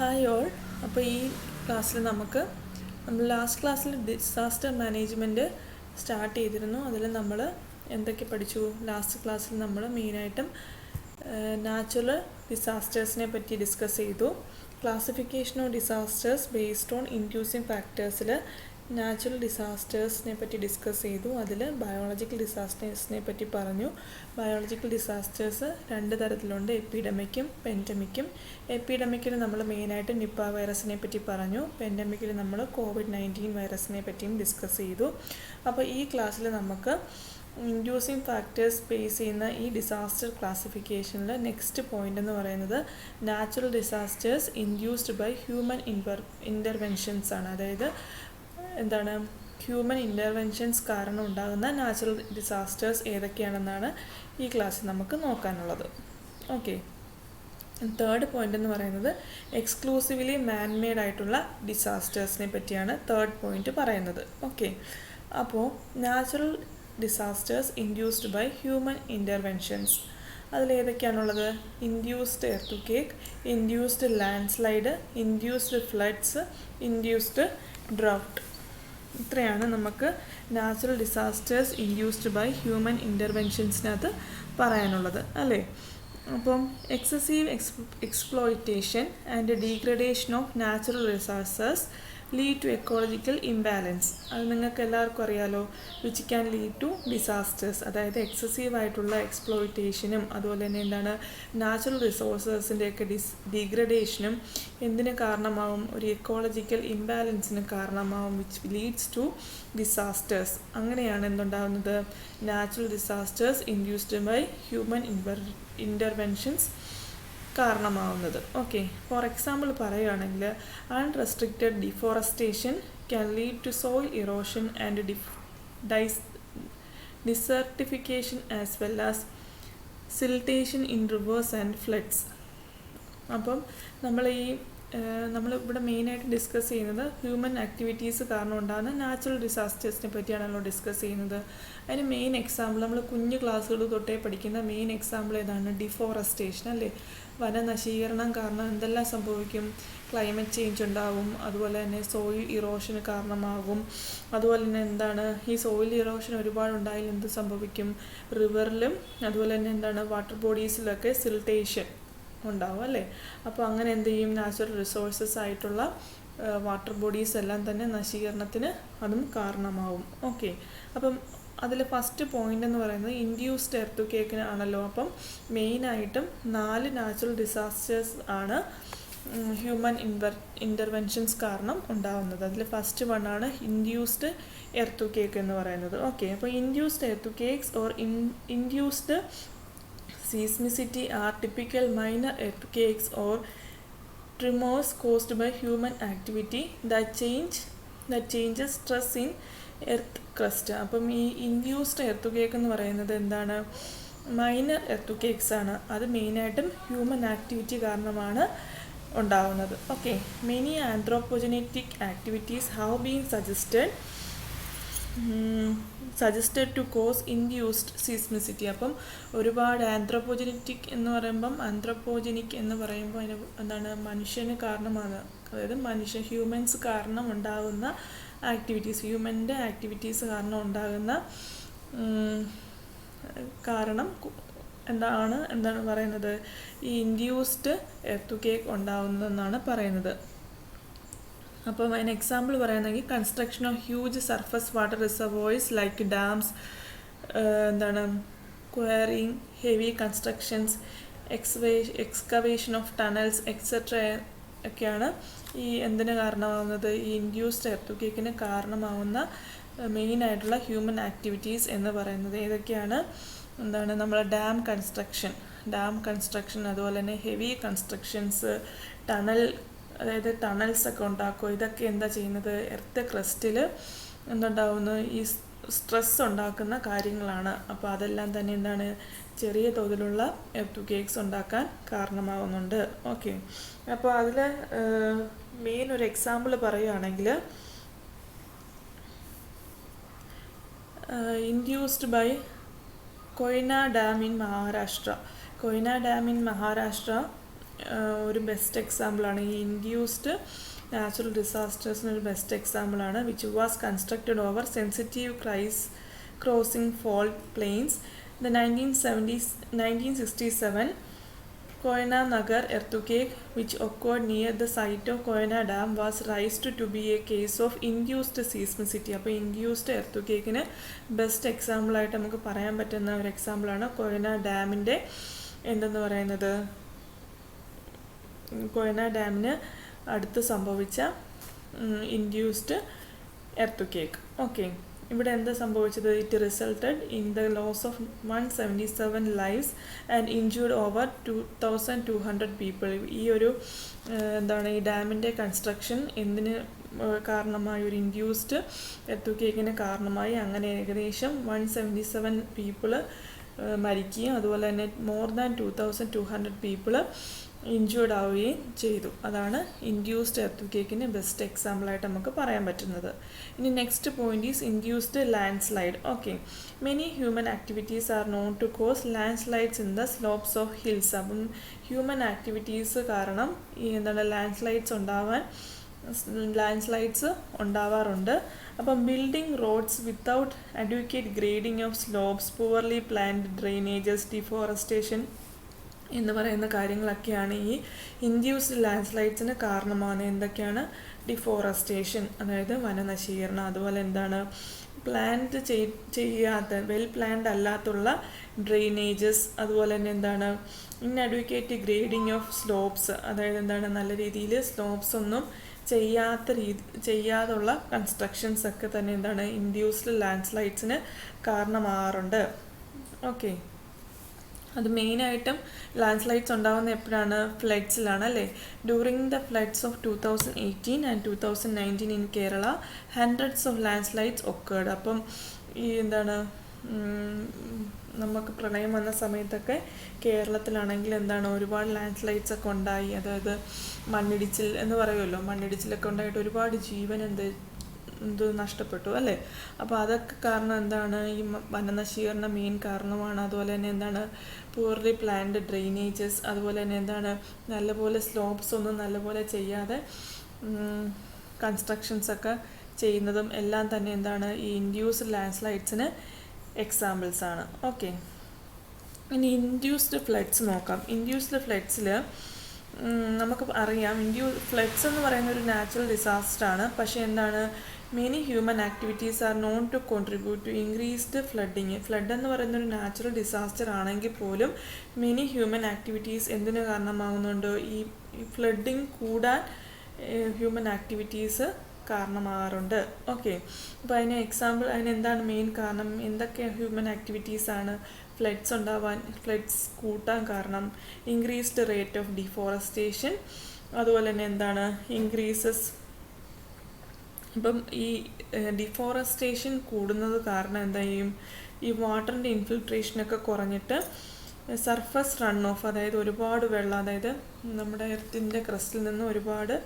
Hi all. അപ്പോൾ ഈ ക്ലാസ്സിൽ നമ്മൾ ലാസ്റ്റ് ക്ലാസ്സിൽ ഡിസാസ്റ്റർ മാനേജ്മെൻറ്റ് സ്റ്റാർട്ട് ചെയ്തിരുന്നു. അതിൽ നമ്മൾ എന്തൊക്കെ പഠിച്ചു? ലാസ്റ്റ് ക്ലാസ്സിൽ നമ്മൾ മെയിനായിട്ടും നാച്ചുറൽ ഡിസാസ്റ്റേഴ്സിനെ പറ്റി ഡിസ്കസ് ചെയ്തു. Classification of disasters based on inducing ഫാക്ടേഴ്സിൽ നാച്ചുറൽ ഡിസാസ്റ്റേഴ്സിനെ പറ്റി ഡിസ്കസ് ചെയ്തു. അതിൽ ബയോളജിക്കൽ ഡിസാസ്റ്റേഴ്സിനെ പറ്റി പറഞ്ഞു. ബയോളജിക്കൽ ഡിസാസ്റ്റേഴ്സ് രണ്ട് തരത്തിലുണ്ട്, എപ്പിഡമിക്കും പെൻഡമിക്കും. എപ്പിഡമിക്കിൽ നമ്മൾ മെയിനായിട്ട് നിപ്പ വൈറസിനെ പറ്റി പറഞ്ഞു. പെൻഡമിക്കിൽ നമ്മൾ COVID-19 വൈറസിനെ പറ്റിയും ഡിസ്കസ് ചെയ്തു. അപ്പോൾ ഈ ക്ലാസ്സിൽ നമുക്ക് ഇൻഡ്യൂസിങ് ഫാക്ടേഴ്സ് ബേസ് ചെയ്യുന്ന ഈ ഡിസാസ്റ്റർ ക്ലാസിഫിക്കേഷനിൽ നെക്സ്റ്റ് പോയിൻ്റ് എന്ന് പറയുന്നത് natural disasters induced by human interventions ആണ്. അതായത് എന്താണ്, ഹ്യൂമൻ ഇൻ്റർവെൻഷൻസ് കാരണം ഉണ്ടാകുന്ന നാച്ചുറൽ ഡിസാസ്റ്റേഴ്സ് ഏതൊക്കെയാണെന്നാണ് ഈ ക്ലാസ്സിൽ നമുക്ക് നോക്കാനുള്ളത്. ഓക്കെ, തേർഡ് പോയിൻ്റ് എന്ന് പറയുന്നത് എക്സ്ക്ലൂസീവ്ലി മാൻമെയ്ഡ് ആയിട്ടുള്ള ഡിസാസ്റ്റേഴ്സിനെ പറ്റിയാണ് തേർഡ് പോയിൻ്റ് പറയുന്നത്. ഓക്കെ, അപ്പോൾ natural disasters induced by human interventions അതിലേതൊക്കെയാണുള്ളത്? Induced earthquake, induced landslide, induced floods, induced drought. ഇത്രയാണ് നമുക്ക് natural disasters induced by human ഇൻ്റർവെൻഷൻസിനകത്ത് പറയാനുള്ളത്, അല്ലേ? അപ്പം excessive exploitation and degradation of natural resources lead to ecological imbalance. അത് നിങ്ങൾക്ക് എല്ലാവർക്കും അറിയാലോ. Which can lead to disasters. അതായത് എക്സസീവായിട്ടുള്ള എക്സ്പ്ലോയിറ്റേഷനും അതുപോലെ തന്നെ എന്താണ് നാച്ചുറൽ റിസോഴ്സസിൻ്റെയൊക്കെ ഡീഗ്രഡേഷനും എന്തിന് കാരണമാവും? ഒരു എക്കോളജിക്കൽ ഇംബാലൻസിന് കാരണമാവും. Which leads to disasters. അങ്ങനെയാണ് എന്തുണ്ടാകുന്നത്? Natural disasters induced by human interventions കാരണമാവുന്നത്. ഓക്കെ, ഫോർ എക്സാമ്പിൾ പറയുകയാണെങ്കിൽ unrestricted deforestation can lead to soil erosion and desertification as well as siltation in rivers and floods. അപ്പം നമ്മളിവിടെ മെയിനായിട്ട് discuss ചെയ്യുന്നത് human activities കാരണം ഉണ്ടാകുന്ന നാച്ചുറൽ ഡിസാസ്റ്റേഴ്സിനെ പറ്റിയാണല്ലോ ഡിസ്കസ് ചെയ്യുന്നത്. അതിന് മെയിൻ എക്സാമ്പിൾ നമ്മൾ കുഞ്ഞു ക്ലാസ്സുകൾ തൊട്ടേ പഠിക്കുന്ന മെയിൻ എക്സാമ്പിൾ ഏതാണ്? ഡിഫോറസ്റ്റേഷൻ, അല്ലേ? വനനശീകരണം കാരണം എന്തെല്ലാം സംഭവിക്കും? ക്ലൈമറ്റ് ചേഞ്ച് ഉണ്ടാവും, അതുപോലെ തന്നെ സോയിൽ ഇറോഷന് കാരണമാകും. അതുപോലെ തന്നെ എന്താണ്, ഈ സോയിൽ ഇറോഷൻ ഒരുപാടുണ്ടായാൽ എന്ത് സംഭവിക്കും? റിവറിലും അതുപോലെ തന്നെ എന്താണ് വാട്ടർ ബോഡീസിലൊക്കെ സിൽട്ടേഷൻ ഉണ്ടാവും, അല്ലേ? അപ്പോൾ അങ്ങനെ എന്ത് ചെയ്യും? നാച്ചുറൽ റിസോഴ്സസ് ആയിട്ടുള്ള വാട്ടർ ബോഡീസ് എല്ലാം തന്നെ നശീകരണത്തിന് അതും കാരണമാവും. ഓക്കെ, അപ്പം അതിൽ ഫസ്റ്റ് പോയിൻ്റ് എന്ന് പറയുന്നത് ഇൻഡ്യൂസ്ഡ് എർത്ത്-ക്വേക്കിന് ആണല്ലോ. അപ്പം മെയിനായിട്ടും 4 നാച്ചുറൽ ഡിസാസ്റ്റേഴ്സ് ആണ് ഹ്യൂമൻ ഇൻ്റർവെൻഷൻസ് കാരണം ഉണ്ടാകുന്നത്. അതിൽ ഫസ്റ്റ് വണ്ണാണ് ഇൻഡ്യൂസ്ഡ് എർത്ത്-ക്വേക്ക് എന്ന് പറയുന്നത്. ഓക്കെ, അപ്പോൾ induced earth-quakes or induced seismicity are typical minor earthquakes or tremors caused by human activity that changes stress in earth crust. അപ്പം ഈ ഇൻഡ്യൂസ്ഡ് എർത്ത്-ക്വേക്ക് എന്ന് പറയുന്നത് എന്താണ്? മൈനർ എർത്ത്-ക്വേക്സ് ആണ്. അത് മെയിനായിട്ടും ഹ്യൂമൻ ആക്ടിവിറ്റി കാരണമാണ് ഉണ്ടാകുന്നത്. Okay, many anthropogenetic activities have been suggested to cause induced seismicity. അപ്പം ഒരുപാട് ആന്ത്രോപോജനറ്റിക് എന്ന് പറയുമ്പോൾ അതിന് എന്താണ്? മനുഷ്യന് കാരണമാണ്. അതായത് ഹ്യൂമൻസ് കാരണം ഉണ്ടാകുന്ന ആക്ടിവിറ്റീസ്, ഹ്യൂമൻ്റെ ആക്ടിവിറ്റീസ് കാരണം ഉണ്ടാകുന്ന എന്താണ് പറയുന്നത്? ഈ ഇൻഡ്യൂസ്ഡ് എർത്ത്-ക്വേക്ക് ഉണ്ടാകുന്നതെന്നാണ് പറയുന്നത്. അപ്പം അതിന് എക്സാമ്പിൾ പറയുകയാണെങ്കിൽ construction of huge surface water reservoirs like dams, quarrying, heavy constructions, excavation of tunnels etcetera ഒക്കെയാണ് ഈ എന്തിന് കാരണമാകുന്നത്? ഈ ഇൻഡ്യൂസ്ഡ് എർത്ത്-ക്വേക്കിന് കാരണമാവുന്ന മെയിനായിട്ടുള്ള ഹ്യൂമൻ ആക്ടിവിറ്റീസ് എന്ന് പറയുന്നത് ഏതൊക്കെയാണ്? നമ്മൾ ഡാം കൺസ്ട്രക്ഷൻ, അതുപോലെ തന്നെ ഹെവി കൺസ്ട്രക്ഷൻസ്, അതായത് ടണൽസ് ഒക്കെ ഉണ്ടാക്കുക. ഇതൊക്കെ എന്താ ചെയ്യുന്നത്? എർത്ത് ക്രസ്റ്റിൽ എന്തുണ്ടാവുന്നു? ഈ സ്ട്രെസ് ഉണ്ടാക്കുന്ന കാര്യങ്ങളാണ്. അപ്പോൾ അതെല്ലാം തന്നെ എന്താണ്? ചെറിയ തോതിലുള്ള എർത്ത്-ക്വേക്സ് ഉണ്ടാക്കാൻ കാരണമാവുന്നുണ്ട്. ഓക്കെ, അപ്പോൾ അതിൽ മെയിൻ ഒരു എക്സാമ്പിൾ പറയുകയാണെങ്കിൽ induced by Koyna dam in Maharashtra. ഒരു ബെസ്റ്റ് എക്സാമ്പിളാണ് ഈ ഇൻഡ്യൂസ്ഡ് നാച്ചുറൽ ഡിസാസ്റ്റേഴ്സിനൊരു ബെസ്റ്റ് എക്സാമ്പിളാണ്. Which was constructed over sensitive crossing fault plains. The 1967 Koyana Nagar earthquake, which occurred near the site of Koyana Dam, was raised to be a case of induced seismicity. അപ്പോൾ induced എർത്തുക്കേക്കിന് best എക്സാമ്പിളായിട്ട് നമുക്ക് പറയാൻ പറ്റുന്ന ഒരു എക്സാമ്പിളാണ് കൊയന ഡാമിൻ്റെ എന്തെന്ന് പറയുന്നത്, കൊയന ഡാമിന് അടുത്ത് സംഭവിച്ച ഇൻഡ്യൂസ്ഡ് എർത്തുക്കേക്ക്. ഓക്കെ, ഇവിടെ എന്താ സംഭവിച്ചത്? It resulted in the loss of 177 lives and injured over 2200 people. ഈ ഒരു ഈ ഡാമിൻ്റെ കൺസ്ട്രക്ഷൻ എന്തിന് കാരണമായി? ഒരു ഇൻഡ്യൂസ്ഡ് എർത്തുക്കേക്കിന് കാരണമായി. അങ്ങനെ ഏകദേശം 177 പീപ്പിൾ മരിക്കുകയും അതുപോലെ തന്നെ മോർ ദാൻ 2200 പീപ്പിൾ ഇൻജൂർഡ് ആവുകയും ചെയ്തു. അതാണ് ഇൻഡ്യൂസ്ഡ് എർത്തുക്കേക്കിന് ബെസ്റ്റ് എക്സാമ്പിളായിട്ട് നമുക്ക് പറയാൻ പറ്റുന്നത്. ഇനി next point is induced landslide. Okay, many human activities are known to cause landslides in the slopes of hills. അപ്പം ഹ്യൂമൻ ആക്ടിവിറ്റീസ് കാരണം ഈ ലാൻഡ് സ്ലൈഡ്സ് ഉണ്ടാവാറുണ്ട്. അപ്പം building roads without advocate grading of slopes, poorly planned drainages, deforestation എന്ന് പറയുന്ന കാര്യങ്ങളൊക്കെയാണ് ഈ induced land സ്ലൈഡ്സിന് കാരണമാണ്. എന്തൊക്കെയാണ്? ഡിഫോറസ്റ്റേഷൻ, അതായത് വനനശീകരണം, അതുപോലെ പ്ലാൻഡ് ചെയ്യാത്ത വെൽ പ്ലാൻഡ് അല്ലാത്തുള്ള ഡ്രെയിനേജസ്, അതുപോലെ തന്നെ ഇൻഅഡ്വക്കേറ്റ് ഗ്രേഡിംഗ് ഓഫ് സ്ലോപ്സ്, അതായത് നല്ല രീതിയിൽ സ്ലോപ്സ് ഒന്നും ചെയ്യാതുള്ള കൺസ്ട്രക്ഷൻസ് ഒക്കെ തന്നെ ഇൻഡ്യൂസ്ഡ് ലാൻഡ് സ്ലൈഡ്സിന് കാരണമാകാറുണ്ട്. ഓക്കെ, അത് മെയിനായിട്ടും ലാൻഡ് സ്ലൈഡ്സ് ഉണ്ടാകുന്ന എപ്പോഴാണ്? ഫ്ലഡ്സിലാണ് അല്ലേ. During the floods of 2018 and 2019 in Kerala hundreds of land slides occurred. അപ്പം ഈ നമുക്ക് പ്രളയം വന്ന സമയത്തൊക്കെ കേരളത്തിലാണെങ്കിൽ ഒരുപാട് ലാൻഡ് സ്ലൈഡ്സ് ഒക്കെ ഉണ്ടായി. അതായത് മണ്ണിടിച്ചിൽ എന്ന് പറയുമല്ലോ, മണ്ണിടിച്ചിലൊക്കെ ഉണ്ടായിട്ട് ഒരുപാട് ജീവൻ നഷ്ടപ്പെട്ടു അല്ലേ. അപ്പോൾ അതൊക്കെ കാരണം ഈ വനനശീകരണം മെയിൻ കാരണമാണ്. അതുപോലെ തന്നെ പൂർലി പ്ലാൻഡ് ഡ്രെയിനേജസ്, അതുപോലെ തന്നെ നല്ലപോലെ സ്ലോപ്സ് ഒന്നും നല്ലപോലെ ചെയ്യാതെ കൺസ്ട്രക്ഷൻസൊക്കെ ചെയ്യുന്നതും എല്ലാം തന്നെ ഈ ഇൻഡ്യൂസ്ഡ് ലാൻഡ് സ്ലൈഡ്സിന് എക്സാമ്പിൾസ് ആണ്. ഓക്കെ, ഇനി ഇൻഡ്യൂസ്ഡ് ഫ്ലഡ്സ് നോക്കാം. ഇൻഡ്യൂസ്ഡ് ഫ്ലഡ്സിൽ നമുക്ക് അറിയാം, ഫ്ലഡ്സ് എന്ന് പറയുന്ന ഒരു നാച്ചുറൽ ഡിസാസ്റ്റർ ആണ്. പക്ഷേ many human activities are known to contribute to increased flooding. Flood എന്ന് പറയുന്ന ഒരു നാച്ചുറൽ ഡിസാസ്റ്റർ ആണെങ്കിൽ പോലും മെനി ഹ്യൂമൻ ആക്ടിവിറ്റീസ് എന്തിനു കാരണമാകുന്നുണ്ട്? ഈ ഫ്ലഡിങ് കൂടാൻ ഹ്യൂമൻ ആക്ടിവിറ്റീസ് കാരണമാകാറുണ്ട്. ഓക്കെ, അപ്പോൾ അതിനെന്താണ് മെയിൻ കാരണം? എന്തൊക്കെ ഹ്യൂമൻ ആക്ടിവിറ്റീസാണ് ഫ്ലഡ്സ് കൂട്ടാൻ കാരണം? ഇൻക്രീസ്ഡ് റേറ്റ് ഓഫ് ഡിഫോറസ്റ്റേഷൻ, അതുപോലെ തന്നെ ഇൻക്രീസസ്. ഇപ്പം ഈ ഡിഫോറസ്റ്റേഷൻ കൂടുന്നത് കാരണം എന്തായും? ഈ വാട്ടറിൻ്റെ ഇൻഫിൽട്രേഷനൊക്കെ കുറഞ്ഞിട്ട് സർഫസ് റൺ ഓഫ്, അതായത് ഒരുപാട് വെള്ളം, അതായത് നമ്മുടെ എർത്തിൻ്റെ ക്രസ്റ്റിൽ നിന്ന് ഒരുപാട്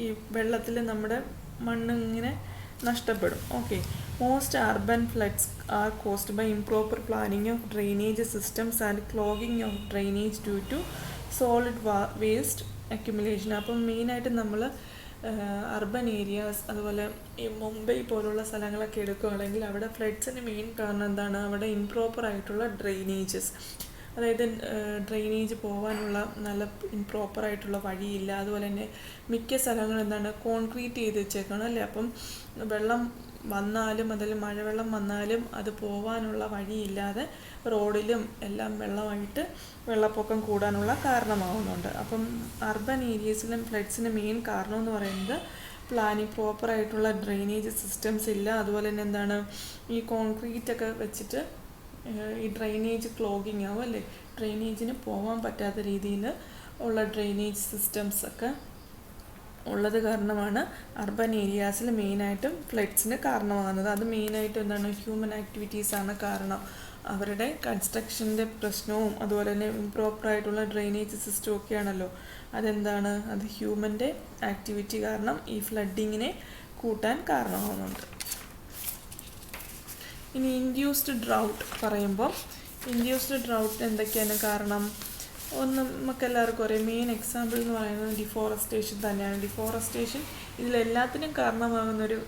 ഈ വെള്ളത്തിൽ നമ്മുടെ മണ്ണ് ഇങ്ങനെ നഷ്ടപ്പെടും. Okay, most urban floods are caused by improper planning of drainage systems and clogging of drainage due to solid waste accumulation. അപ്പം മെയിനായിട്ട് നമ്മൾ അർബൻ ഏരിയാസ്, അതുപോലെ ഈ മുംബൈ പോലുള്ള സ്ഥലങ്ങളൊക്കെ എടുക്കുകയാണെങ്കിൽ അവിടെ ഫ്ലഡ്സിന് മെയിൻ കാരണം അവിടെ ഇംപ്രോപ്പറായിട്ടുള്ള ഡ്രെയിനേജസ്, അതായത് ഡ്രെയിനേജ് പോകാനുള്ള നല്ല ഇംപ്രോപ്പറായിട്ടുള്ള വഴിയില്ല. അതുപോലെ തന്നെ മിക്ക സ്ഥലങ്ങളും കോൺക്രീറ്റ് ചെയ്ത് വെച്ചേക്കണം അല്ലേ. അപ്പം വെള്ളം വന്നാലും അതിൽ മഴവെള്ളം വന്നാലും അത് പോകാനുള്ള വഴിയില്ലാതെ റോഡിലും എല്ലാം വെള്ളമായിട്ട് വെള്ളപ്പൊക്കം കൂടാനുള്ള കാരണമാകുന്നുണ്ട്. അപ്പം അർബൻ ഏരിയസിലും ഫ്ലഡ്സിന് മെയിൻ കാരണം എന്ന് പറയുന്നത് പ്രോപ്പറായിട്ടുള്ള ഡ്രെയിനേജ് സിസ്റ്റംസ് ഇല്ല. അതുപോലെ തന്നെ ഈ കോൺക്രീറ്റൊക്കെ വെച്ചിട്ട് ഈ ഡ്രെയിനേജ് ക്ലോഗിങ് ആവും അല്ലേ. ഡ്രെയിനേജിന് പോകാൻ പറ്റാത്ത രീതിയിൽ ഉള്ള ഡ്രെയിനേജ് സിസ്റ്റംസ് ഒക്കെ ഉള്ളത് കാരണമാണ് അർബൻ ഏരിയാസിൽ മെയിനായിട്ടും ഫ്ലഡ്സിന് കാരണമാകുന്നത്. അത് മെയിനായിട്ട് ഹ്യൂമൻ ആക്ടിവിറ്റീസാണ് കാരണം. അവരുടെ കൺസ്ട്രക്ഷൻ്റെ പ്രശ്നവും അതുപോലെ തന്നെ ഇംപ്രോപ്പറായിട്ടുള്ള ഡ്രെയിനേജ് സിസ്റ്റവും ഒക്കെയാണല്ലോ. അത് ഹ്യൂമൻ്റെ ആക്ടിവിറ്റി കാരണം ഈ ഫ്ലഡിങ്ങിനെ കൂട്ടാൻ കാരണമാകുന്നുണ്ട്. ഇനി ഇൻഡ്യൂസ്ഡ് ഡ്രൗട്ട് പറയുമ്പോൾ ഇൻഡ്യൂസ്ഡ് ഡ്രൗട്ട് എന്തൊക്കെയാണ് കാരണം? ഒന്ന് നമുക്കെല്ലാവർക്കും അറിയാം, മെയിൻ എക്സാമ്പിൾ എന്ന് പറയുന്നത് ഡിഫോറസ്റ്റേഷൻ തന്നെയാണ്. ഡിഫോറസ്റ്റേഷൻ ഇതിലെല്ലാത്തിനും കാരണമാകുന്നൊരു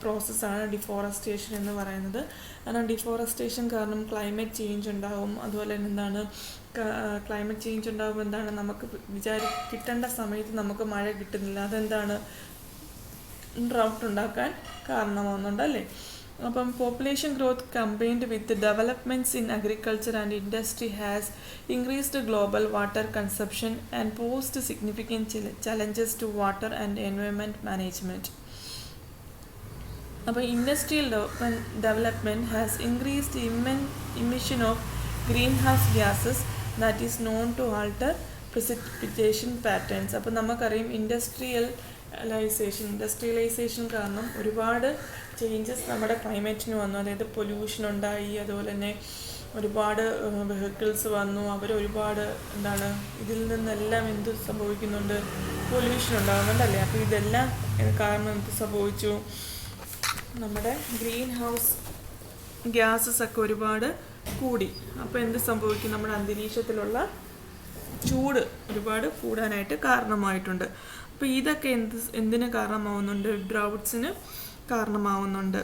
പ്രോസസ്സാണ് ഡിഫോറസ്റ്റേഷൻ എന്ന് പറയുന്നത്. കാരണം ഡിഫോറസ്റ്റേഷൻ കാരണം ക്ലൈമറ്റ് ചേഞ്ച് ഉണ്ടാകും. അതുപോലെ തന്നെ എന്താണ് ക്ലൈമറ്റ് ചേഞ്ച് ഉണ്ടാകുമ്പോൾ എന്താണ് നമുക്ക് കിട്ടേണ്ട സമയത്ത് നമുക്ക് മഴ കിട്ടുന്നില്ല. അതെന്താണ് ഡ്രൗട്ട് ഉണ്ടാക്കാൻ കാരണമാകുന്നുണ്ട് അല്ലേ? അപ്പം population growth combined with developments in agriculture and industry has increased global water consumption and posed significant challenges to water and environment management. അപ്പോൾ industrial development has increased emission of greenhouse gases that is known to alter precipitation patterns. അപ്പോൾ നമുക്കറിയാം industrialisation കാരണം ഒരുപാട് changes നമ്മുടെ ക്ലൈമറ്റിന് വന്നു. അതായത് pollution ഉണ്ടായി, അതുപോലെ തന്നെ ഒരുപാട് വെഹിക്കിൾസ് വന്നു. ഒരുപാട് എന്താണ് ഇതിൽ നിന്നെല്ലാം എന്ത് സംഭവിക്കുന്നുണ്ട്? പൊല്യൂഷൻ ഉണ്ടാകുന്നുണ്ടല്ലേ? അപ്പോൾ ഇതെല്ലാം കാരണം എന്ത് സംഭവിച്ചു? നമ്മുടെ ഗ്രീൻ ഹൗസ് ഗ്യാസസ് ഒക്കെ ഒരുപാട് കൂടി. അപ്പോൾ എന്ത് സംഭവിക്കും? നമ്മുടെ അന്തരീക്ഷത്തിലുള്ള ചൂട് ഒരുപാട് കൂടാനായിട്ട് കാരണമായിട്ടുണ്ട്. അപ്പോൾ ഇതൊക്കെ എന്തിന് കാരണമാവുന്നുണ്ട്? ഡ്രൗട്ട്സിന് കാരണമാവുന്നുണ്ട്.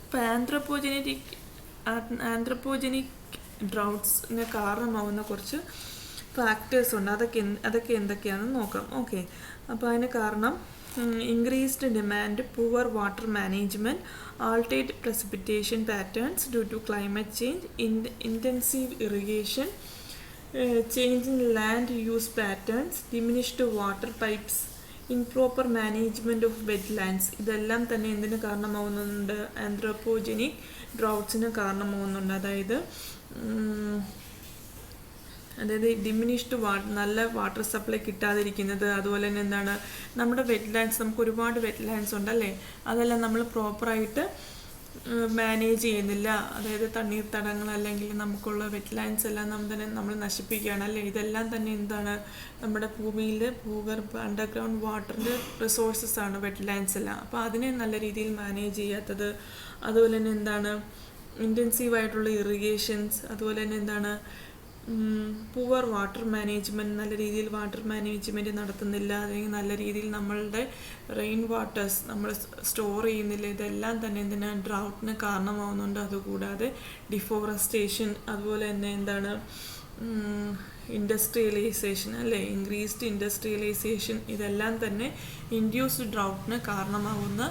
ഇപ്പോൾ ആന്ത്രപ്പോജനിക് ഡ്രൗട്ട്സിന് കാരണമാവുന്ന കുറച്ച് ഫാക്ടേഴ്സ് ഉണ്ട്. അതൊക്കെ എന്തൊക്കെയാണെന്ന് നോക്കാം. ഓക്കെ, അപ്പോൾ അതിന് കാരണം increased demand, poor water management, altered precipitation patterns due to climate change, intensive irrigation, change in land use patterns, diminished water pipes, improper management of wetlands. ഇതെല്ലാം തന്നെ എന്തിന് കാരണമാവുന്നുണ്ട്? ആന്ത്രപ്പോജനിക് ഡ്രൗട്ട്സിന് കാരണമാവുന്നുണ്ട്. അതായത് ഡിമിനിഷ്ഡ് നല്ല വാട്ടർ സപ്ലൈ കിട്ടാതിരിക്കുന്നത്. അതുപോലെ തന്നെ എന്താണ് നമ്മുടെ വെറ്റ്ലാൻഡ്സ്, നമുക്ക് ഒരുപാട് വെറ്റ്ലാൻഡ്സ് ഉണ്ടല്ലേ, അതെല്ലാം നമ്മൾ പ്രോപ്പറായിട്ട് മാനേജ് ചെയ്യുന്നില്ല. അതായത് തണ്ണീർത്തടങ്ങൾ അല്ലെങ്കിൽ നമുക്കുള്ള വെറ്റ്ലാൻഡ്സ് എല്ലാം നമ്മൾ നശിപ്പിക്കുകയാണ് അല്ലേ? ഇതെല്ലാം തന്നെ എന്താണ് നമ്മുടെ ഭൂമിയിൽ ഭൂഗർഭ അണ്ടർഗ്രൗണ്ട് വാട്ടറിൻ്റെ റിസോഴ്സസ് ആണ് വെറ്റ്ലാൻഡ്സ് എല്ലാം. അപ്പോൾ അതിനെ നല്ല രീതിയിൽ മാനേജ് ചെയ്യാത്തത്. അതുപോലെ തന്നെ എന്താണ് ഇൻറ്റൻസീവായിട്ടുള്ള ഇറിഗേഷൻസ്. അതുപോലെ തന്നെ എന്താണ് പുവർ വാട്ടർ മാനേജ്മെൻറ്റ്, നല്ല രീതിയിൽ വാട്ടർ മാനേജ്മെൻറ്റ് നടത്തുന്നില്ല. അല്ലെങ്കിൽ നല്ല രീതിയിൽ നമ്മളുടെ റെയിൻ വാട്ടേഴ്സ് നമ്മൾ സ്റ്റോർ ചെയ്യുന്നില്ല. ഇതെല്ലാം തന്നെ എന്തിനാ ഡ്രൗട്ടിന് കാരണമാവുന്നുണ്ട്. അതുകൂടാതെ ഡിഫോറസ്റ്റേഷൻ, അതുപോലെ തന്നെ എന്താണ് ഇൻഡസ്ട്രിയലൈസേഷൻ അല്ലേ, ഇൻക്രീസ്ഡ് ഇൻഡസ്ട്രിയലൈസേഷൻ, ഇതെല്ലാം തന്നെ ഇൻഡ്യൂസ്ഡ് ഡ്രൗട്ടിന് കാരണമാവുന്ന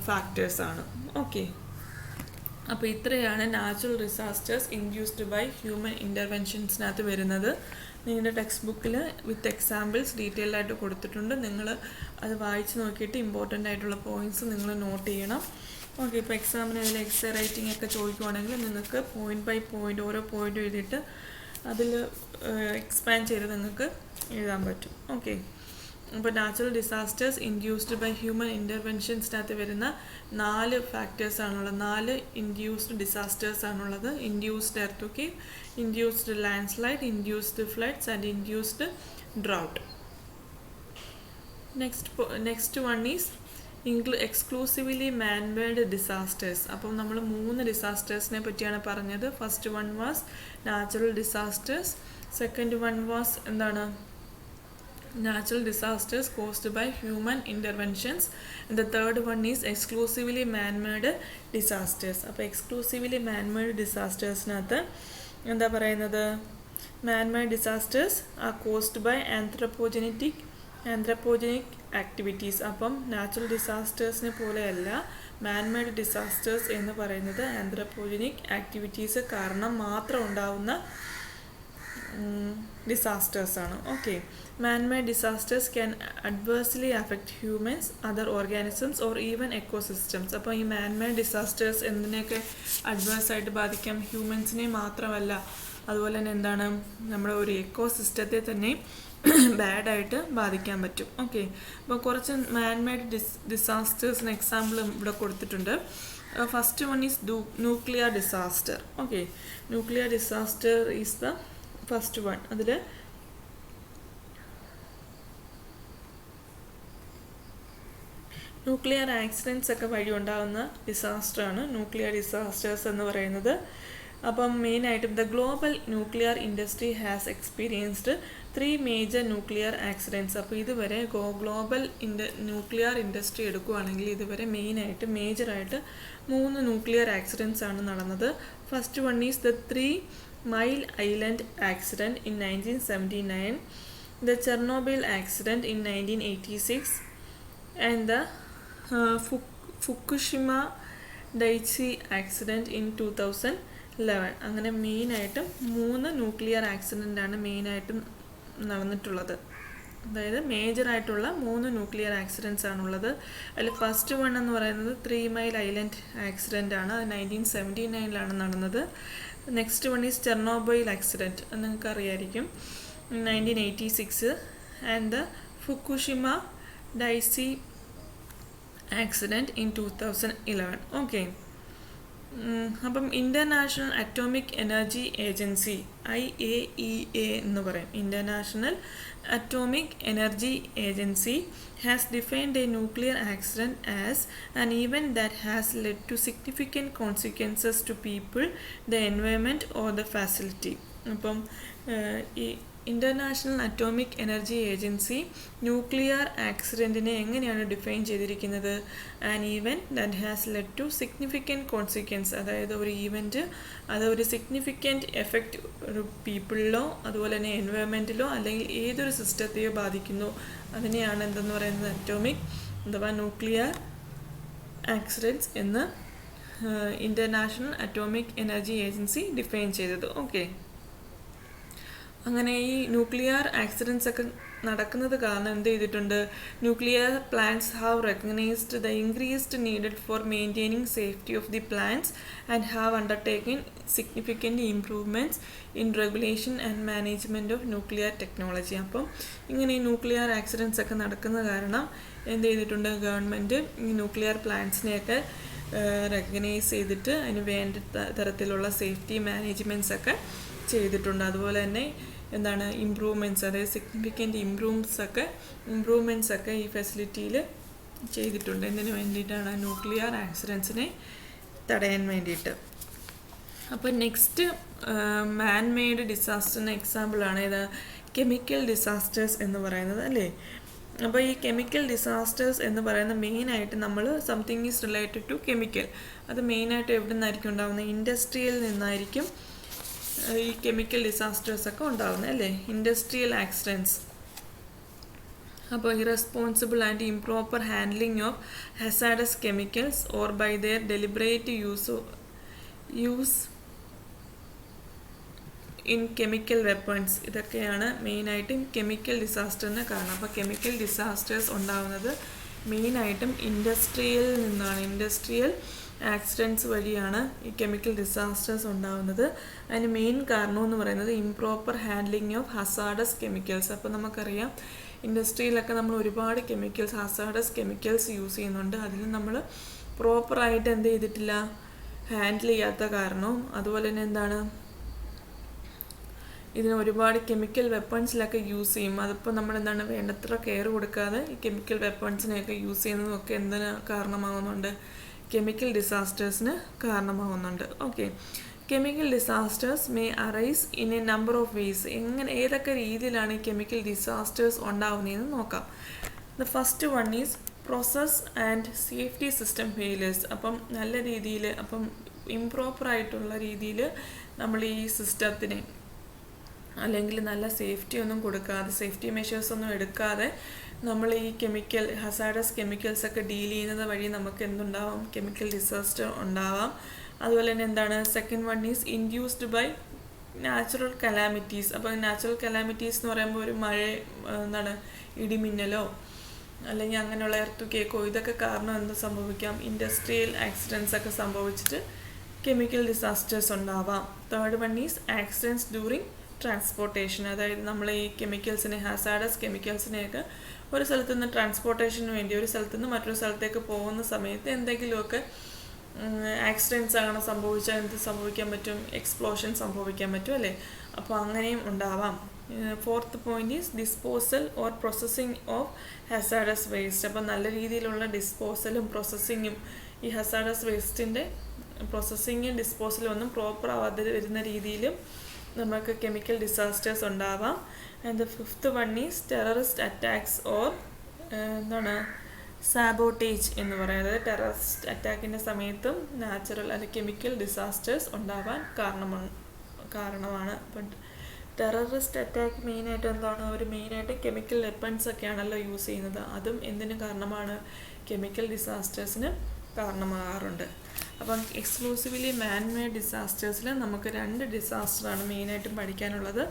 ഫാക്ടേഴ്സാണ്. ഓക്കെ, അപ്പോൾ ഇത്രയാണ് natural disasters induced by human ഇൻ്റർവെൻഷൻസിനകത്ത് വരുന്നത്. നിങ്ങളുടെ ടെക്സ്റ്റ് ബുക്കിൽ വിത്ത് എക്സാമ്പിൾസ് ഡീറ്റെയിൽഡ് ആയിട്ട് കൊടുത്തിട്ടുണ്ട്. നിങ്ങൾ അത് വായിച്ച് നോക്കിയിട്ട് ഇമ്പോർട്ടൻ്റ് ആയിട്ടുള്ള പോയിൻറ്റ്സ് നിങ്ങൾ നോട്ട് ചെയ്യണം. ഓക്കെ, ഇപ്പോൾ എക്സാമിന് അതിൽ എക്സേ റൈറ്റിംഗ് ഒക്കെ ചോദിക്കുവാണെങ്കിൽ നിങ്ങൾക്ക് പോയിൻറ്റ് ബൈ പോയിൻറ്റ് ഓരോ പോയിൻ്റ് എഴുതിയിട്ട് അതിൽ എക്സ്പാൻഡ് ചെയ്ത് നിങ്ങൾക്ക് എഴുതാൻ പറ്റും. ഓക്കെ, അപ്പോൾ natural disasters induced by human ഇൻ്റർവെൻഷൻസിനകത്ത് വരുന്ന 4 ഫാക്ടേഴ്സാണുള്ളത്. 4 ഇൻഡ്യൂസ്ഡ് ഡിസാസ്റ്റേഴ്സാണുള്ളത്. Induced earth, induced landslide, induced floods and induced drought. Next one is exclusively manmade disasters. അപ്പം നമ്മൾ 3 ഡിസാസ്റ്റേഴ്സിനെ പറ്റിയാണ് പറഞ്ഞത്. First one was natural disasters, second one was എന്താണ് natural disasters caused by human interventions, and the third one is exclusively man-made disasters. അപ്പോൾ exclusively man-made disastersനകത്ത് എന്താ പറയുന്നത്? man-made disasters are caused by anthropogenic activities. അപ്പം natural ഡിസാസ്റ്റേഴ്സിനെ പോലെയല്ല man-made disasters എന്ന് പറയുന്നത് ആന്ത്രപ്പോജനിക് activities കാരണം മാത്രം ഉണ്ടാവുന്ന ഡിസാസ്റ്റേഴ്സാണ്. Okay, man-made disasters can adversely affect humans, other organisms or even ecosystems. അപ്പോൾ ഈ man-made disasters എന്തിനെയൊക്കെ അഡ്വേഴ്സായിട്ട് ബാധിക്കാം? ഹ്യൂമൻസിനെ മാത്രമല്ല, അതുപോലെ തന്നെ എന്താണ് നമ്മുടെ ഒരു എക്കോസിസ്റ്റത്തെ തന്നെ ബാഡായിട്ട് ബാധിക്കാൻ പറ്റും. ഓക്കെ, അപ്പോൾ കുറച്ച് man-made ഡിസാസ്റ്റേഴ്സിന് എക്സാമ്പിൾ ഇവിടെ കൊടുത്തിട്ടുണ്ട്. First one is nuclear disaster. Okay, nuclear disaster is the first one. അതിൽ ന്യൂക്ലിയർ ആക്സിഡൻസ് ഒക്കെ വഴി ഉണ്ടാകുന്ന ഡിസാസ്റ്ററാണ് ന്യൂക്ലിയർ ഡിസാസ്റ്റേഴ്സ് എന്ന് പറയുന്നത്. അപ്പം മെയിനായിട്ടും the global nuclear industry has experienced 3 major nuclear accidents. അപ്പോൾ ഇതുവരെ ഗ്ലോബൽ ന്യൂക്ലിയർ ഇൻഡസ്ട്രി എടുക്കുകയാണെങ്കിൽ ഇതുവരെ മെയിനായിട്ട് മേജറായിട്ട് 3 ന്യൂക്ലിയർ ആക്സിഡൻറ്റ്സ് ആണ് നടന്നത്. First one is the 3 mile island accident in 1979, the Chernobyl accident in 1986, and the Fukushima Daiichi accident in 2011. അങ്ങനെ മെയിനായിട്ടും 3 nuclear ആക്സിഡൻ്റാണ് മെയിനായിട്ടും നടന്നിട്ടുള്ളത്. അതായത് മേജറായിട്ടുള്ള 3 ന്യൂക്ലിയർ ആക്സിഡൻറ്റ്സ് ആണുള്ളത്. അതിൽ ഫസ്റ്റ് വൺ എന്ന് പറയുന്നത് 3 മൈൽ ഐലൻഡ് ആക്സിഡൻ്റ് ആണ്. അത് 1979 നടന്നത്. നെക്സ്റ്റ് വൺ ഈസ് ചെർണോബൈൽ ആക്സിഡൻറ്റ്, അത് നിങ്ങൾക്ക് അറിയായിരിക്കും, 1986, and the Fukushima Daiichi accident in 2011. Okay. അപ്പം International Atomic Energy Agency IAEA എന്ന് പറയും. International Atomic Energy Agency has defined a nuclear accident as an event that has led to significant consequences to people, the environment or the facility. അപ്പം ഈ International Atomic Energy Agency nuclear ആക്സിഡൻറ്റിനെ എങ്ങനെയാണ് define ചെയ്തിരിക്കുന്നത്? An event that has led to significant consequence, അതായത് ഒരു event അത് ഒരു significant effect ഒരു പീപ്പിളിലോ അതുപോലെ തന്നെ എൻവയൺമെൻറ്റിലോ അല്ലെങ്കിൽ ഏതൊരു സിസ്റ്റത്തെയോ ബാധിക്കുന്നു, അതിനെയാണ് എന്തെന്ന് പറയുന്നത് അറ്റോമിക് അഥവാ ന്യൂക്ലിയർ ആക്സിഡൻറ്റ്സ് എന്ന് international Atomic Energy agency define ചെയ്തത്. ഓക്കെ. അങ്ങനെ ഈ ന്യൂക്ലിയർ ആക്സിഡൻറ്റ്സ് ഒക്കെ നടക്കുന്നത് കാരണം എന്ത് ചെയ്തിട്ടുണ്ട്? Nuclear plants have recognised the increased needed for maintaining safety of the plants and have undertaken significant improvements in regulation and management of nuclear technology. അപ്പം ഇങ്ങനെ ഈ ന്യൂക്ലിയർ ആക്സിഡൻറ്റ്സ് ഒക്കെ നടക്കുന്ന കാരണം എന്ത് ചെയ്തിട്ടുണ്ട്? ഗവൺമെൻറ് ഈ ന്യൂക്ലിയർ പ്ലാന്റ്സിനെയൊക്കെ റെക്കഗ്നൈസ് ചെയ്തിട്ട് അതിന് വേണ്ട തരത്തിലുള്ള സേഫ്റ്റി മാനേജ്മെൻറ്റ്സ് ഒക്കെ ചെയ്തിട്ടുണ്ട്. അതുപോലെ തന്നെ എന്താണ് ഇമ്പ്രൂവ്മെൻറ്റ്സ്, അതായത് സിഗ്നിഫിക്കൻറ്റ് ഇമ്പ്രൂവ്മെൻറ്റ്സ് ഒക്കെ ഈ ഫെസിലിറ്റിയിൽ ചെയ്തിട്ടുണ്ട്. എന്തിനു വേണ്ടിയിട്ടാണ്? ന്യൂക്ലിയർ ആക്സിഡൻസിനെ തടയാൻ വേണ്ടിയിട്ട്. അപ്പോൾ നെക്സ്റ്റ് മാൻ മെയ്ഡ് ഡിസാസ്റ്ററിന് എക്സാമ്പിളാണ് ഇത് കെമിക്കൽ ഡിസാസ്റ്റേഴ്സ് എന്ന് പറയുന്നത്, അല്ലേ? അപ്പോൾ ഈ കെമിക്കൽ ഡിസാസ്റ്റേഴ്സ് എന്ന് പറയുന്ന മെയിനായിട്ട് നമ്മൾ something is related to chemical, അത് മെയിനായിട്ട് എവിടെ നിന്നായിരിക്കും ഉണ്ടാകുന്നത്? ഇൻഡസ്ട്രിയിൽ നിന്നായിരിക്കും ഈ കെമിക്കൽ ഡിസാസ്റ്റേഴ്സ് ഒക്കെ ഉണ്ടാകുന്നത്, അല്ലേ? Industrial accidents. അപ്പോൾ irresponsible and improper handling of hazardous chemicals or by their deliberate use in chemical weapons, ഇതൊക്കെയാണ് മെയിനായിട്ടും കെമിക്കൽ ഡിസാസ്റ്ററിന് കാരണം. അപ്പോൾ കെമിക്കൽ ഡിസാസ്റ്റേഴ്സ് ഉണ്ടാകുന്നത് മെയിനായിട്ടും ഇൻഡസ്ട്രിയിൽ നിന്നാണ്. ഇൻഡസ്ട്രിയൽ ആക്സിഡൻറ്റ്സ് വഴിയാണ് ഈ കെമിക്കൽ ഡിസാസ്റ്റേഴ്സ് ഉണ്ടാകുന്നത്. അതിന് മെയിൻ കാരണം എന്ന് പറയുന്നത് improper handling of hazardous chemicals. അപ്പോൾ നമുക്കറിയാം ഇൻഡസ്ട്രിയിലൊക്കെ നമ്മൾ ഒരുപാട് കെമിക്കൽസ്, ഹസാഡസ് കെമിക്കൽസ് യൂസ് ചെയ്യുന്നുണ്ട്. അതിൽ നമ്മൾ പ്രോപ്പറായിട്ട് എന്ത് ചെയ്തിട്ടില്ല? ഹാൻഡിൽ ചെയ്യാത്ത കാരണവും അതുപോലെ തന്നെ എന്താണ് ഇതിന് ഒരുപാട് കെമിക്കൽ വെപ്പൺസിലൊക്കെ യൂസ് ചെയ്യും. അതിപ്പോൾ നമ്മളെന്താണ് വേണ്ടത്ര കെയർ കൊടുക്കാതെ ഈ കെമിക്കൽ വെപ്പൺസിനെയൊക്കെ യൂസ് ചെയ്യുന്നതൊക്കെ എന്തിന് കാരണമാകുന്നുണ്ട്? കെമിക്കൽ ഡിസാസ്റ്റേഴ്സിന് കാരണമാകുന്നുണ്ട്. Okay. Chemical disasters may arise in A number of ways. ഏതൊക്കെ രീതിയിലാണ് ഈ കെമിക്കൽ ഡിസാസ്റ്റേഴ്സ് ഉണ്ടാകുന്നതെന്ന് നോക്കാം. The first one is process and safety system failures. അപ്പം നല്ല രീതിയിൽ, അപ്പം ഇംപ്രോപ്പറായിട്ടുള്ള രീതിയിൽ നമ്മൾ ഈ സിസ്റ്റത്തിനെ അല്ലെങ്കിൽ നല്ല സേഫ്റ്റി ഒന്നും കൊടുക്കാതെ, സേഫ്റ്റി മെഷേഴ്സ് ഒന്നും എടുക്കാതെ നമ്മൾ ഈ ഹസാഡസ് കെമിക്കൽസ് ഒക്കെ ഡീൽ ചെയ്യുന്നത് വഴി നമുക്ക് എന്തുണ്ടാവാം? കെമിക്കൽ ഡിസാസ്റ്റർ ഉണ്ടാവാം. അതുപോലെ തന്നെ എന്താണ് second one is induced by natural calamities. അപ്പോൾ നാച്ചുറൽ കലാമിറ്റീസ് എന്ന് പറയുമ്പോൾ ഒരു മഴ, എന്താണ് ഇടിമിന്നലോ അല്ലെങ്കിൽ അങ്ങനെയുള്ള എർത്ത് കേക്കോ, ഇതൊക്കെ കാരണം എന്ത് സംഭവിക്കാം? ഇൻഡസ്ട്രിയൽ ആക്സിഡൻറ്റ്സ് ഒക്കെ സംഭവിച്ചിട്ട് കെമിക്കൽ ഡിസാസ്റ്റേഴ്സ് ഉണ്ടാവാം. Third one is accidents during transportation. അതായത് നമ്മൾ ഈ കെമിക്കൽസിനെ, ഹസാഡസ് കെമിക്കൽസിനെയൊക്കെ ഒരു സ്ഥലത്ത് നിന്ന് ട്രാൻസ്പോർട്ടേഷന് വേണ്ടി ഒരു സ്ഥലത്ത് നിന്ന് മറ്റൊരു സ്ഥലത്തേക്ക് പോകുന്ന സമയത്ത് എന്തെങ്കിലുമൊക്കെ ആക്സിഡൻറ്റ്സ് ആണ് സംഭവിച്ചാൽ എന്ത് സംഭവിക്കാൻ പറ്റും? എക്സ്പ്ലോഷൻ സംഭവിക്കാൻ പറ്റും, അല്ലേ? അപ്പോൾ അങ്ങനെയും ഉണ്ടാവാം. Fourth point is disposal or processing of hazardous waste. അപ്പം നല്ല രീതിയിലുള്ള ഡിസ്പോസലും പ്രോസസ്സിങ്ങും ഈ ഹസാഡസ് വേസ്റ്റിൻ്റെ പ്രോസസ്സിങ്ങും ഡിസ്പോസലും ഒന്നും പ്രോപ്പർ ആവാതെ വരുന്ന രീതിയിലും നമുക്ക് കെമിക്കൽ ഡിസാസ്റ്റേഴ്സ് ഉണ്ടാവാം. And the fifth one is terrorist attacks or എന്താണ് സാബോട്ടേജ് എന്ന് പറയുന്നത്. ടെററിസ്റ്റ് അറ്റാക്കിൻ്റെ സമയത്തും നാച്ചുറൽ അല്ലെങ്കിൽ കെമിക്കൽ ഡിസാസ്റ്റേഴ്സ് ഉണ്ടാവാൻ കാരണമാണ്. അപ്പം ടെററിസ്റ്റ് അറ്റാക്ക് മെയിനായിട്ട് എന്താണ്, അവർ മെയിനായിട്ട് കെമിക്കൽ വെപ്പൺസ് ഒക്കെയാണല്ലോ യൂസ് ചെയ്യുന്നത്. അതും എന്തിനു കാരണമാണ്, കെമിക്കൽ ഡിസാസ്റ്റേഴ്സിന് കാരണമാകാറുണ്ട്. അപ്പം എക്സ്ക്ലൂസീവ്ലി മാൻ മെയ്ഡ് ഡിസാസ്റ്റേഴ്സിൽ നമുക്ക് 2 ഡിസാസ്റ്ററാണ് മെയിനായിട്ടും പഠിക്കാനുള്ളത്,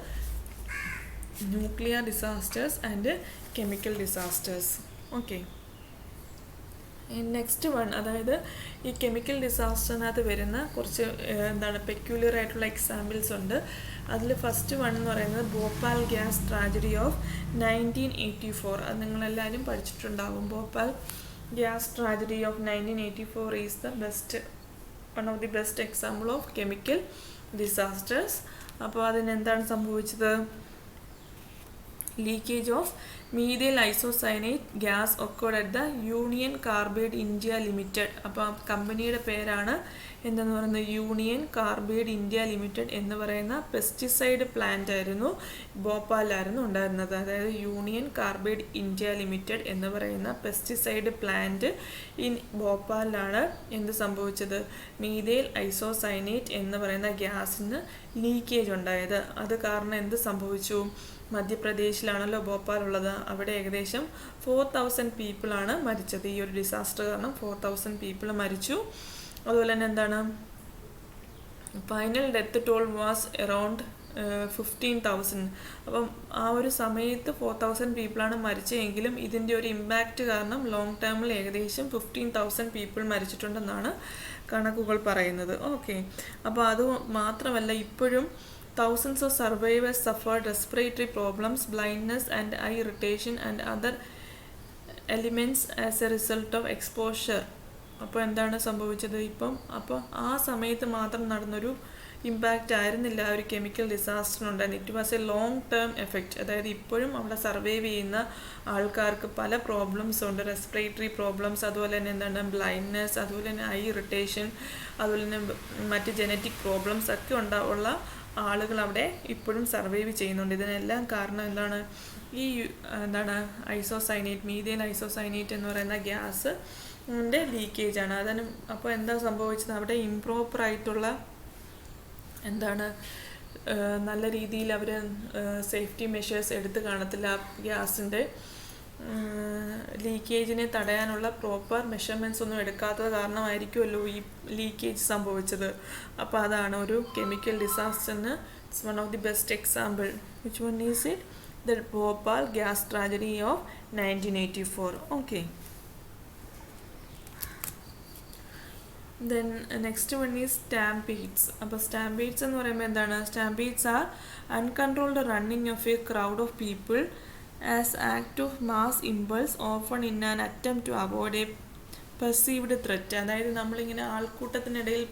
nuclear disasters and chemical disasters. Okay, next one, അതായത് ഈ കെമിക്കൽ ഡിസാസ്റ്ററിനകത്ത് വരുന്ന കുറച്ച് എന്താണ് പെക്യുലർ ആയിട്ടുള്ള എക്സാമ്പിൾസ് ഉണ്ട്. അതിൽ ഫസ്റ്റ് വൺ എന്ന് പറയുന്നത് ഭോപ്പാൽ ഗ്യാസ് ട്രാജഡി ഓഫ് 1984. അത് നിങ്ങളെല്ലാവരും പഠിച്ചിട്ടുണ്ടാകും. Bhopal gas tragedy of 1984 is the one of the best example of chemical disasters. അപ്പോൾ അതിനെന്താണ് സംഭവിച്ചത്, leakage of methyl isocyanate gas occurred at the Union Carbide India Limited. അപ്പോൾ കമ്പനിയുടെ പേരാണ് എന്തെന്ന് പറയുന്നത്, യൂണിയൻ കാർബൈഡ് ഇന്ത്യ ലിമിറ്റഡ് എന്ന് പറയുന്ന പെസ്റ്റിസൈഡ് പ്ലാന്റ് ആയിരുന്നു ഭോപ്പാലിലായിരുന്നു ഉണ്ടായിരുന്നത്. അതായത് യൂണിയൻ കാർബൈഡ് ഇന്ത്യ ലിമിറ്റഡ് എന്ന് പറയുന്ന പെസ്റ്റിസൈഡ് പ്ലാന്റ് ഇൻ ഭോപ്പാലിലാണ് എന്ത് സംഭവിച്ചത്, മീഥൈൽ ഐസോസയനേറ്റ് എന്ന് പറയുന്ന ഗ്യാസിന് ലീക്കേജ് ഉണ്ടായത്. അത് കാരണം എന്ത് സംഭവിച്ചു, മധ്യപ്രദേശിലാണല്ലോ ഭോപ്പാൽ ഉള്ളത്, അവിടെ ഏകദേശം 4000 പീപ്പിളാണ് മരിച്ചത്. ഈ ഒരു ഡിസാസ്റ്റർ കാരണം 4000 പീപ്പിൾ മരിച്ചു. അതുപോലെ തന്നെ എന്താണ്, final death toll was around 15,000. അപ്പം ആ ഒരു സമയത്ത് 4000 പീപ്പിളാണ് മരിച്ചതെങ്കിലും ഇതിൻ്റെ ഒരു ഇമ്പാക്റ്റ് കാരണം ലോങ് ടേമിൽ ഏകദേശം 15,000 പീപ്പിൾ മരിച്ചിട്ടുണ്ടെന്നാണ് കണക്കുകൾ പറയുന്നത്. ഓക്കെ, അപ്പോൾ അത് മാത്രമല്ല, ഇപ്പോഴും thousands of survivors suffered respiratory problems, blindness and eye irritation and other elements as a result of exposure. അപ്പോൾ എന്താണ് സംഭവിച്ചത്, അപ്പോൾ ആ സമയത്ത് മാത്രം നടന്നൊരു ഇമ്പാക്റ്റ് ആയിരുന്നില്ല ആ ഒരു കെമിക്കൽ ഡിസാസ്റ്ററിനുണ്ടായിരുന്നു. It was a long term effect. അതായത് ഇപ്പോഴും അവിടെ സർവൈവ് ചെയ്യുന്ന ആൾക്കാർക്ക് പല പ്രോബ്ലംസ് ഉണ്ട്, റെസ്പിറേറ്ററി പ്രോബ്ലംസ്, അതുപോലെ തന്നെ എന്താണ് ബ്ലൈൻഡ്നെസ്, അതുപോലെ തന്നെ ഐ ഇറിറ്റേഷൻ, അതുപോലെ തന്നെ മറ്റ് ജനറ്റിക് പ്രോബ്ലംസ് ഒക്കെ ഉള്ള ആളുകൾ അവിടെ ഇപ്പോഴും സർവൈവ് ചെയ്യുന്നുണ്ട്. ഇതിനെല്ലാം കാരണം എന്താണ്, ഈ ഐസോസൈനേറ്റ്, മീഥൈൽ ഐസോസൈനേറ്റ് എന്ന് പറയുന്ന ഗ്യാസ് ലീക്കേജാണ്. അതിന് അപ്പോൾ എന്താ സംഭവിച്ചത്, അവിടെ ഇംപ്രോപ്പറായിട്ടുള്ള നല്ല രീതിയിൽ അവർ സേഫ്റ്റി മെഷേഴ്സ് എടുത്ത് കാണത്തില്ല. ഗ്യാസിൻ്റെ ലീക്കേജിനെ തടയാനുള്ള പ്രോപ്പർ മെഷർമെൻറ്റ്സ് ഒന്നും എടുക്കാത്തത് കാരണമായിരിക്കുമല്ലോ ഈ ലീക്കേജ് സംഭവിച്ചത്. അപ്പോൾ അതാണ് ഒരു കെമിക്കൽ ഡിസാസ്റ്ററിന് it's one of the best example. Which one is it, the Bhopal gas tragedy of 1984. Okay, then next one is stampedes. അപ്പോൾ സ്റ്റാമ്പീഡ്സ് എന്ന് പറയുമ്പോൾ എന്താണ്, stampedes are uncontrolled running of a crowd of people as act of mass impulse often in an attempt to avoid a perceived threat. അതായത് നമ്മളിങ്ങനെ ആൾക്കൂട്ടത്തിനിടയിൽ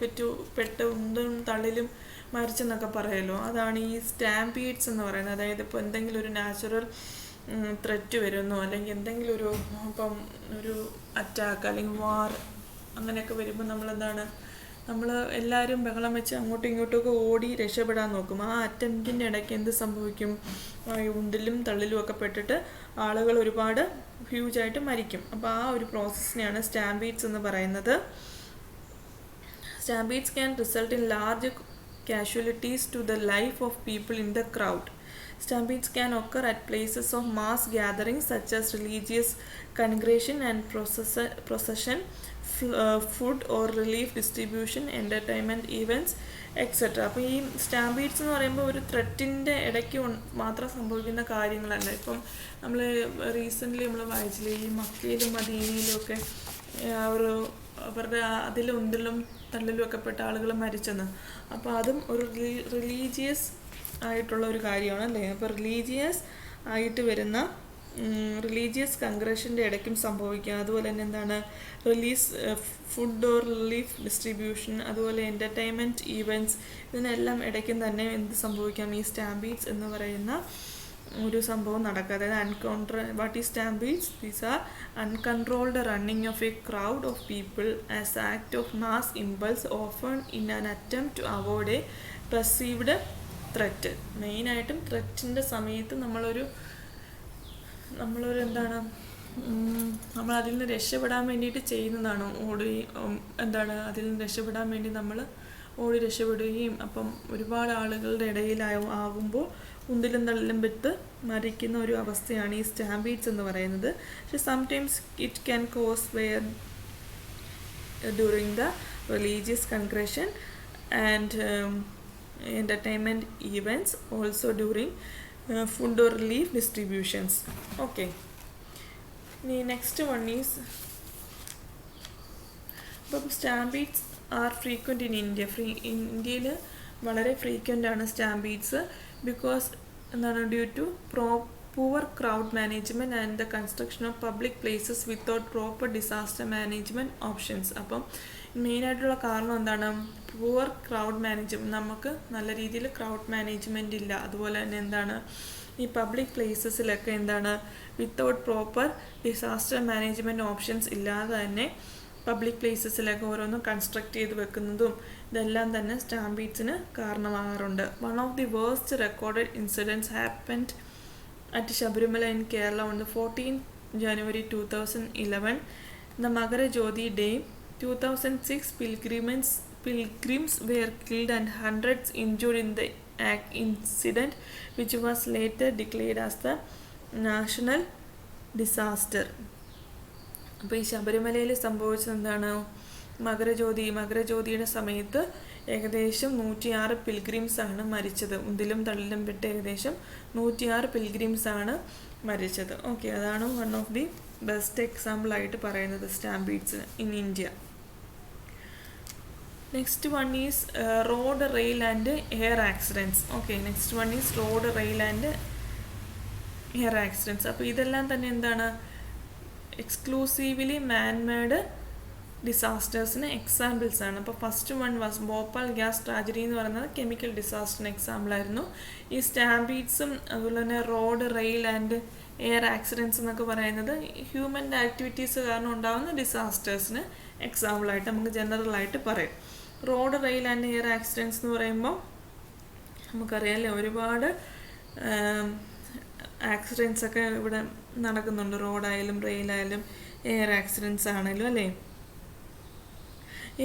പെട്ട് ഉണ്ടും തള്ളിലും മരിച്ചെന്നൊക്കെ പറയുമല്ലോ, അതാണ് ഈ സ്റ്റാമ്പീഡ്സ് എന്ന് പറയുന്നത്. അതായത് ഇപ്പോൾ എന്തെങ്കിലും ഒരു നാച്ചുറൽ ത്രെറ്റ് വരുന്നു, അല്ലെങ്കിൽ എന്തെങ്കിലും ഒരു അറ്റാക്ക് അല്ലെങ്കിൽ വാർ അങ്ങനെയൊക്കെ വരുമ്പോൾ നമ്മൾ എല്ലാവരും ബഹളം വെച്ച് അങ്ങോട്ടും ഇങ്ങോട്ടുമൊക്കെ ഓടി രക്ഷപ്പെടാൻ നോക്കും. ആ അറ്റംപ്റ്റിൻ്റെ ഇടയ്ക്ക് എന്ത് സംഭവിക്കും, ഉണ്ടിലും തള്ളിലും ഒക്കെ പെട്ടിട്ട് ആളുകൾ ഒരുപാട് ഹ്യൂജായിട്ട് മരിക്കും. അപ്പോൾ ആ ഒരു പ്രോസസ്സിനെയാണ് സ്റ്റാമ്പീഡ്സ് എന്ന് പറയുന്നത്. Stampedes can result in large casualties to the life of people in the crowd. Stampedes can occur at places of mass gatherings such as religious congregation and procession, food or relief distribution, entertainment events, etc. അപ്പോൾ ഈ സ്റ്റാമ്പീഡ്സ് എന്ന് പറയുമ്പോൾ ഒരു ത്രെറ്റിൻ്റെ ഇടയ്ക്ക് മാത്രം സംഭവിക്കുന്ന കാര്യങ്ങളല്ല. ഇപ്പം നമ്മൾ റീസെൻ്റ്ലി നമ്മൾ വായിച്ചില്ലേ, ഈ മക്കയിലും മദീനയിലും ഒക്കെ അവരുടെ അതിലും തള്ളിലും ഒക്കെ പെട്ട ആളുകൾ മരിച്ചെന്ന്. അപ്പോൾ അതും ഒരു റിലീജിയസ് ആയിട്ടുള്ള ഒരു കാര്യമാണ് അല്ലേ. അപ്പോൾ റിലീജിയസ് ആയിട്ട് വരുന്ന റിലീജിയസ് കൺഗ്രഷൻ്റെ ഇടയ്ക്കും സംഭവിക്കാം. അതുപോലെ തന്നെ ഫുഡ് ഓർ റിലീഫ് ഡിസ്ട്രിബ്യൂഷൻ, അതുപോലെ എൻ്റർടൈൻമെൻറ്റ് ഈവൻറ്റ്സ്, ഇതിനെല്ലാം ഇടയ്ക്കും തന്നെ എന്ത് സംഭവിക്കാം, ഈ സ്റ്റാമ്പീഡ്സ് എന്ന് പറയുന്ന ഒരു സംഭവം നടക്കുക. അതായത് what is stampedes? These are uncontrolled running of a crowd of people as act of mass impulse often in an attempt to avoid a perceived threat. മെയിനായിട്ടും ത്രെറ്റിൻ്റെ സമയത്ത് നമ്മളൊരു എന്താണ് നമ്മൾ അതിൽ നിന്ന് രക്ഷപ്പെടാൻ വേണ്ടിയിട്ട് ചെയ്യുന്നതാണ്. അതിൽ നിന്ന് രക്ഷപ്പെടാൻ വേണ്ടി നമ്മൾ ഓടി രക്ഷപ്പെടുകയും അപ്പം ഒരുപാട് ആളുകളുടെ ഇടയിലാകുമ്പോൾ ഉന്തിലും തള്ളിലും പെട്ട് മരിക്കുന്ന ഒരു അവസ്ഥയാണ് ഈ സ്റ്റാമ്പീഡ്സ് എന്ന് പറയുന്നത്. പക്ഷെ sometimes it can cause where during the religious congregation and entertainment events, also during food or relief distributions. Okay, the next one is stampedes are frequent in India. ഇന്ത്യയിൽ വളരെ ഫ്രീക്വൻ്റ് ആണ് സ്റ്റാമ്പീഡ്സ്. ബിക്കോസ് എന്താണ്, due to poor crowd management and the construction of public places without proper disaster management options. അപ്പം മെയിനായിട്ടുള്ള കാരണം എന്താണ്? Poor crowd management. നമുക്ക് നല്ല രീതിയിൽ ക്രൗഡ് മാനേജ്മെൻറ്റ് ഇല്ല. അതുപോലെ തന്നെ എന്താണ്, ഈ പബ്ലിക് പ്ലേസസിലൊക്കെ എന്താണ്, without proper disaster management options ഇല്ലാതെ തന്നെ പബ്ലിക് പ്ലേസസിലൊക്കെ ഓരോന്നും കൺസ്ട്രക്ട് ചെയ്ത് വെക്കുന്നതും ഇതെല്ലാം തന്നെ സ്റ്റാമ്പീഡ്സിന് കാരണമാകാറുണ്ട്. One of the worst recorded incidents happened at Shabarimala in Kerala on the 14th January 2011, the Magara Jyoti Day. 2006 pilgrims were killed and hundreds injured in the incident, which was later declared as the national disaster. അപ്പോൾ ഈ ശബരിമലയിൽ സംഭവിച്ചത് എന്താണ്? മകരജ്യോതിയുടെ സമയത്ത് ഏകദേശം 106 പിൽഗ്രിംസാണ് മരിച്ചത്. ഉന്തിലും തള്ളിലും പെട്ട് ഏകദേശം 106 പിൽഗ്രിംസാണ് മരിച്ചത്. ഓക്കെ, അതാണ് one of the best example ആയിട്ട് പറയുന്നത് സ്റ്റാമ്പീഡ്സിന് in India. Next one is road, rail and air accidents. Okay, next one is road, rail and air accidents. അപ്പോൾ ഇതെല്ലാം തന്നെ എന്താണ്, എക്സ്ക്ലൂസീവ്ലി മാൻമേഡ് ഡിസാസ്റ്റേഴ്സിന് എക്സാമ്പിൾസ് ആണ്. അപ്പോൾ first one was Bhopal gas tragedy എന്ന് പറയുന്നത് കെമിക്കൽ ഡിസാസ്റ്ററിന് എക്സാമ്പിളായിരുന്നു. ഈ സ്റ്റാമ്പീഡ്സും അതുപോലെ തന്നെ road, rail and air accidents എന്നൊക്കെ പറയുന്നത് ഹ്യൂമൻ ആക്ടിവിറ്റീസ് കാരണം ഉണ്ടാകുന്ന ഡിസാസ്റ്റേഴ്സിന് എക്സാമ്പിളായിട്ട് നമുക്ക് ജനറലായിട്ട് പറയും. Road, rail and air accidents എന്ന് പറയുമ്പോൾ നമുക്കറിയാമല്ലേ, ഒരുപാട് ആക്സിഡൻറ്റ്സ് ഒക്കെ ഇവിടെ നടക്കുന്നുണ്ട്. റോഡായാലും റെയിലായാലും എയർ ആക്സിഡൻറ്റ്സ് ആണെങ്കിലും അല്ലേ.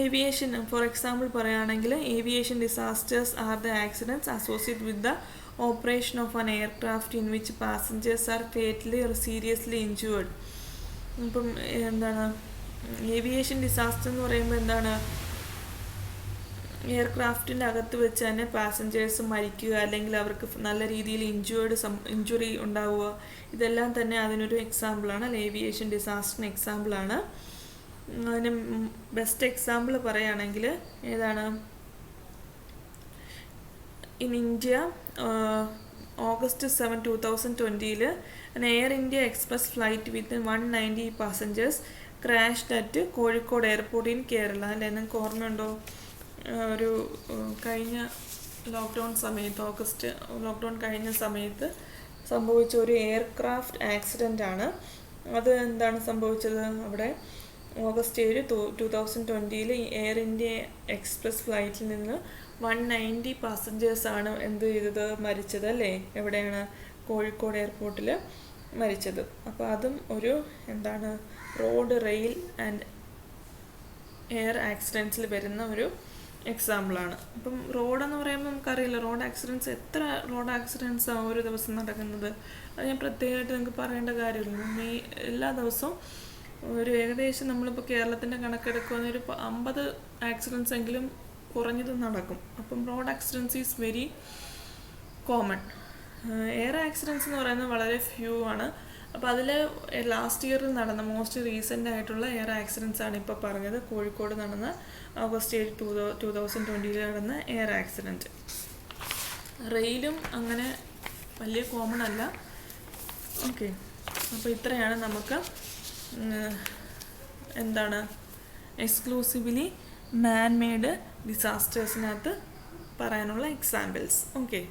ഏവിയേഷൻ, ഫോർ എക്സാമ്പിൾ പറയുകയാണെങ്കിൽ, aviation disasters are the accidents associate with the operation of an aircraft in which passengers are fatally or seriously injured. ഇപ്പം എന്താണ്, ഏവിയേഷൻ ഡിസാസ്റ്റർ എന്ന് പറയുമ്പോൾ എന്താണ്, എയർക്രാഫ്റ്റിൻ്റെ അകത്ത് വെച്ച് തന്നെ പാസഞ്ചേഴ്സ് മരിക്കുക, അല്ലെങ്കിൽ അവർക്ക് നല്ല രീതിയിൽ ഇഞ്ചുറി ഉണ്ടാവുക, ഇതെല്ലാം തന്നെ അതിനൊരു എക്സാമ്പിളാണ്, അല്ലെ, ഏവിയേഷൻ ഡിസാസ്റ്ററിന് എക്സാമ്പിളാണ്. അതിന് ബെസ്റ്റ് എക്സാമ്പിൾ പറയുകയാണെങ്കിൽ ഏതാണ്, in India August 7, 2020 an Air India Express flight with 190 passengers crashed at Kozhikode airport in Kerala. അല്ലേ, നിങ്ങൾക്ക് ഓർമ്മയുണ്ടോ, ഒരു കഴിഞ്ഞ ലോക്ക്ഡൗൺ സമയത്ത്, ഓഗസ്റ്റ് ലോക്ക്ഡൗൺ കഴിഞ്ഞ സമയത്ത് സംഭവിച്ച ഒരു എയർക്രാഫ്റ്റ് ആക്സിഡൻ്റ് ആണ്. അത് എന്താണ് സംഭവിച്ചത്, അവിടെ August 7, 2020 എയർ ഇന്ത്യ എക്സ്പ്രസ് ഫ്ലൈറ്റിൽ നിന്ന് 190 പാസഞ്ചേഴ്സാണ് എന്ത് ചെയ്തത്, മരിച്ചത്, അല്ലേ, എവിടെയാണ്, കോഴിക്കോട് എയർപോർട്ടിൽ മരിച്ചത്. അപ്പോൾ അതും ഒരു എന്താണ്, റോഡ്, റെയിൽ ആൻഡ് എയർ ആക്സിഡൻറ്റ്സിൽ വരുന്ന ഒരു എക്സാമ്പിളാണ്. അപ്പം റോഡെന്ന് പറയുമ്പോൾ നമുക്കറിയില്ല, എത്ര റോഡ് ആക്സിഡൻറ്റ്സാണ് ഒരു ദിവസം നടക്കുന്നത്. അത് ഞാൻ പ്രത്യേകമായിട്ട് നിങ്ങൾക്ക് പറയേണ്ട കാര്യമില്ല. എല്ലാ ദിവസവും ഒരു ഏകദേശം നമ്മളിപ്പോൾ കേരളത്തിൻ്റെ കണക്കെടുക്കുന്ന ഒരു 50 ആക്സിഡൻറ്റ്സ് എങ്കിലും കുറഞ്ഞത് നടക്കും. അപ്പം road accidents is very common. Air accidents എന്ന് പറയുന്നത് വളരെ ഫ്യൂ ആണ്. അപ്പോൾ അതിൽ ലാസ്റ്റ് ഇയറിൽ നടന്ന മോസ്റ്റ് റീസെൻ്റ് ആയിട്ടുള്ള എയർ ആക്സിഡൻറ്റ്സ് ആണ് ഇപ്പോൾ പറഞ്ഞത്. കോഴിക്കോട് നടന്ന August 8, 2020 നടന്ന എയർ ആക്സിഡൻറ്റ്. റെയിലും അങ്ങനെ വലിയ കോമൺ അല്ല. ഓക്കെ, അപ്പോൾ ഇത്രയാണ് നമുക്ക് എന്താണ് എക്സ്ക്ലൂസീവ്ലി മാൻ മെയ്ഡ് ഡിസാസ്റ്റേഴ്സിനകത്ത് പറയാനുള്ള എക്സാമ്പിൾസ്. ഓക്കെ.